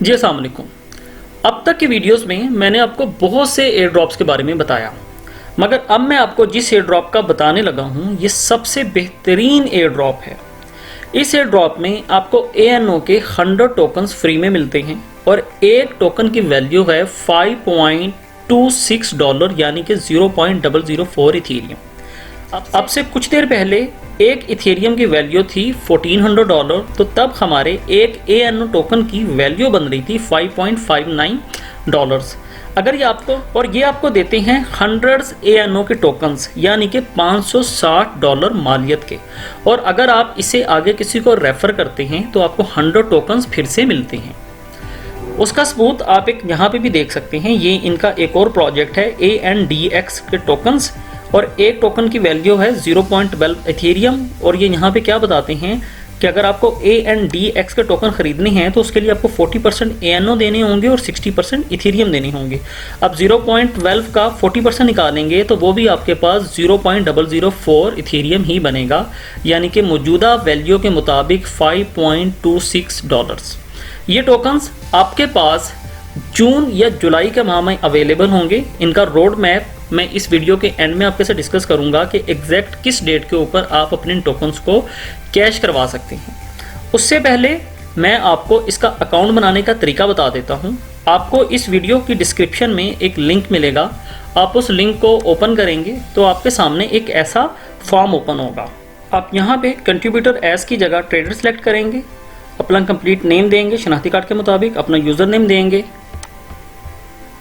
जी अस्सलाम वालेकुम। अब तक की वीडियोस में मैंने आपको बहुत से एयर ड्रॉप्स के बारे में बताया, मगर अब मैं आपको जिस एयर ड्रॉप का बताने लगा हूँ ये सबसे बेहतरीन एयर ड्रॉप है। इस एयर ड्रॉप में आपको ANO के 100 टोकन्स फ्री में मिलते हैं और एक टोकन की वैल्यू है $5.26 यानी कि 0.004 इथेरियम। अब से कुछ देर पहले एक इथेरियम की वैल्यू थी $1400, तो तब हमारे एक ANO टोकन की वैल्यू बन रही थी $5.59। अगर ये आपको देते हैं हंड्रेड्स ANO के टोकन्स यानी कि $560 मालियत के, और अगर आप इसे आगे किसी को रेफ़र करते हैं तो आपको 100 टोकन्स फिर से मिलते हैं। उसका सबूत आप यहाँ पे भी देख सकते हैं। ये इनका एक और प्रोजेक्ट है ANDX के टोकन्स, और एक टोकन की वैल्यू है 0.12 इथेरियम। और ये यहाँ पे क्या बताते हैं कि अगर आपको ANDX के टोकन खरीदने हैं तो उसके लिए आपको 40% ANO देने होंगे और 60% इथेरियम देने होंगे। अब 0.12 का 40% निकालेंगे तो वो भी आपके पास 0.004 इथेरियम ही बनेगा, यानी कि मौजूदा वैल्यू के मुताबिक $5.26। ये टोकन्स आपके पास जून या जुलाई के माह में अवेलेबल होंगे। इनका रोड मैप मैं इस वीडियो के एंड में आपके साथ डिस्कस करूंगा कि एग्जैक्ट किस डेट के ऊपर आप अपने टोकन्स को कैश करवा सकते हैं। उससे पहले मैं आपको इसका अकाउंट बनाने का तरीका बता देता हूं। आपको इस वीडियो की डिस्क्रिप्शन में एक लिंक मिलेगा, आप उस लिंक को ओपन करेंगे तो आपके सामने एक ऐसा फॉर्म ओपन होगा। आप यहाँ पे कंट्रीब्यूटर एज की जगह ट्रेडर सेलेक्ट करेंगे, अपना कंप्लीट नेम देंगे शनाख्ती कार्ड के मुताबिक, अपना यूज़र नेम देंगे,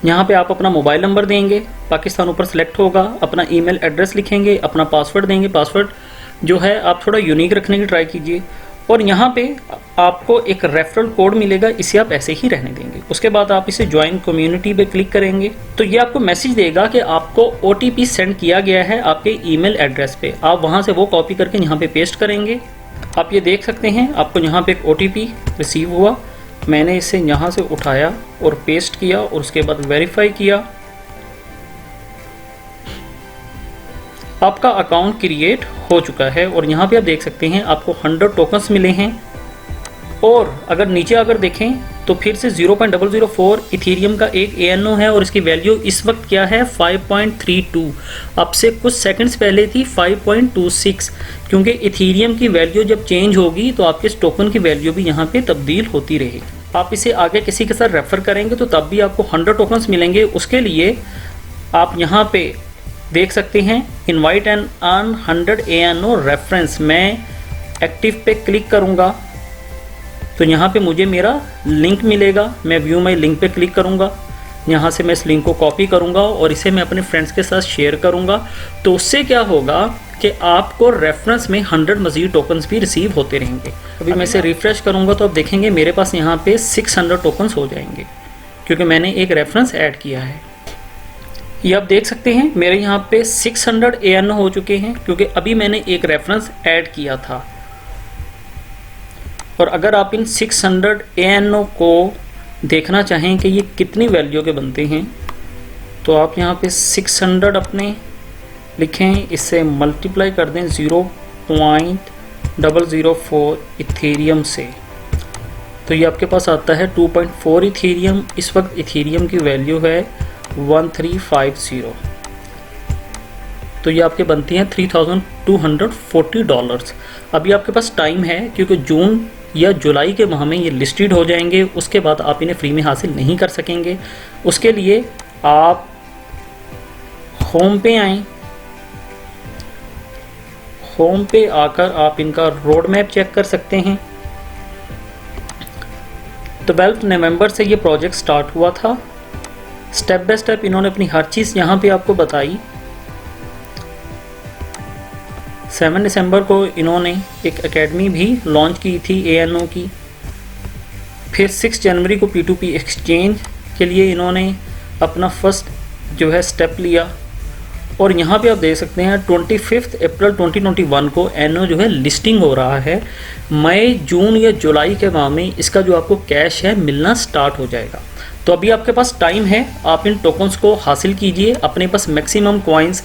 यहाँ पे आप अपना मोबाइल नंबर देंगे, पाकिस्तान ऊपर सेलेक्ट होगा, अपना ईमेल एड्रेस लिखेंगे, अपना पासवर्ड देंगे। पासवर्ड जो है आप थोड़ा यूनिक रखने की ट्राई कीजिए, और यहाँ पे आपको एक रेफरल कोड मिलेगा, इसे आप ऐसे ही रहने देंगे। उसके बाद आप इसे ज्वाइन कम्युनिटी पे क्लिक करेंगे तो ये आपको मैसेज देगा कि आपको OTP सेंड किया गया है आपके ईमेल एड्रेस पे। आप वहाँ से वो कॉपी करके यहाँ पे पेस्ट करेंगे। आप ये देख सकते हैं आपको यहाँ पे एक OTP रिसीव हुआ। मैंने इसे यहाँ से उठाया और पेस्ट किया और उसके बाद वेरीफाई किया। आपका अकाउंट क्रिएट हो चुका है और यहाँ पे आप देख सकते हैं आपको 100 टोकन्स मिले हैं। और अगर नीचे अगर देखें तो फिर से 0.004 इथेरियम का एक ANO है और इसकी वैल्यू इस वक्त क्या है 5.32। अब से कुछ सेकंड्स पहले थी 5.26, क्योंकि इथेरियम की वैल्यू जब चेंज होगी तो आपके इस टोकन की वैल्यू भी यहाँ पे तब्दील होती रहेगी। आप इसे आगे किसी के साथ रेफ़र करेंगे तो तब भी आपको 100 टोकन्स मिलेंगे। उसके लिए आप यहाँ पे देख सकते हैं invite and earn 100 ANO reference. मैं एक्टिव पे क्लिक करूँगा तो यहाँ पे मुझे मेरा लिंक मिलेगा। मैं व्यू माई लिंक पे क्लिक करूँगा, यहाँ से मैं इस लिंक को कॉपी करूँगा और इसे मैं अपने फ्रेंड्स के साथ शेयर करूँगा। तो उससे क्या होगा कि आपको रेफरेंस में 100 मज़ीद टोकन्स भी रिसीव होते रहेंगे। अभी मैं इसे रिफ़्रेश करूँगा तो आप देखेंगे मेरे पास यहाँ पे 600 टोकन्स हो जाएंगे, क्योंकि मैंने एक रेफरेंस ऐड किया है। ये आप देख सकते हैं मेरे यहाँ पे 600 ANO हो चुके हैं, क्योंकि अभी मैंने एक रेफरेंस ऐड किया था। और अगर आप इन 600 ANO को देखना चाहें कि ये कितनी वैल्यू के बनते हैं तो आप यहाँ पे 600 अपने लिखें, इससे मल्टीप्लाई कर दें 0.004 इथेरियम से, तो ये आपके पास आता है 2.4 इथेरियम। इस वक्त इथेरियम की वैल्यू है 1350, तो ये आपके बनती हैं $3240। अभी आपके पास टाइम है, क्योंकि जून या जुलाई के माह में ये लिस्टेड हो जाएंगे। उसके बाद आप इन्हें फ्री में हासिल नहीं कर सकेंगे। उसके लिए आप होम पे आएँ, होम पे आकर आप इनका रोड मैप चेक कर सकते हैं। 12 नवंबर से ये प्रोजेक्ट स्टार्ट हुआ था। स्टेप बाय स्टेप इन्होंने अपनी हर चीज़ यहाँ पे आपको बताई। 7 दिसंबर को इन्होंने एक एकेडमी भी लॉन्च की थी ANO की। फिर 6 जनवरी को P2P एक्सचेंज के लिए इन्होंने अपना फर्स्ट जो है स्टेप लिया। और यहाँ पे आप देख सकते हैं 25 अप्रैल 2021 को ANO जो है लिस्टिंग हो रहा है। मई, जून या जुलाई के माह में इसका जो आपको कैश है मिलना स्टार्ट हो जाएगा। तो अभी आपके पास टाइम है, आप इन टोकन्स को हासिल कीजिए, अपने पास मैक्सिमम कॉइन्स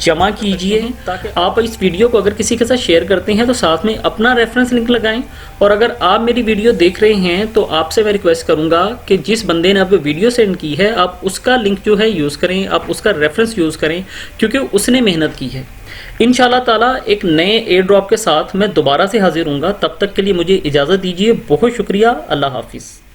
जमा कीजिए। ताकि आप इस वीडियो को अगर किसी के साथ शेयर करते हैं तो साथ में अपना रेफरेंस लिंक लगाएं। और अगर आप मेरी वीडियो देख रहे हैं तो आपसे मैं रिक्वेस्ट करूंगा कि जिस बंदे ने आपको वीडियो सेंड की है आप उसका लिंक जो है यूज़ करें, आप उसका रेफरेंस यूज़ करें, क्योंकि उसने मेहनत की है। इंशाल्लाह ताला एक नए एयर ड्रॉप के साथ मैं दोबारा से हाजिर हूँगा। तब तक के लिए मुझे इजाज़त दीजिए। बहुत शुक्रिया। अल्लाह हाफिज़।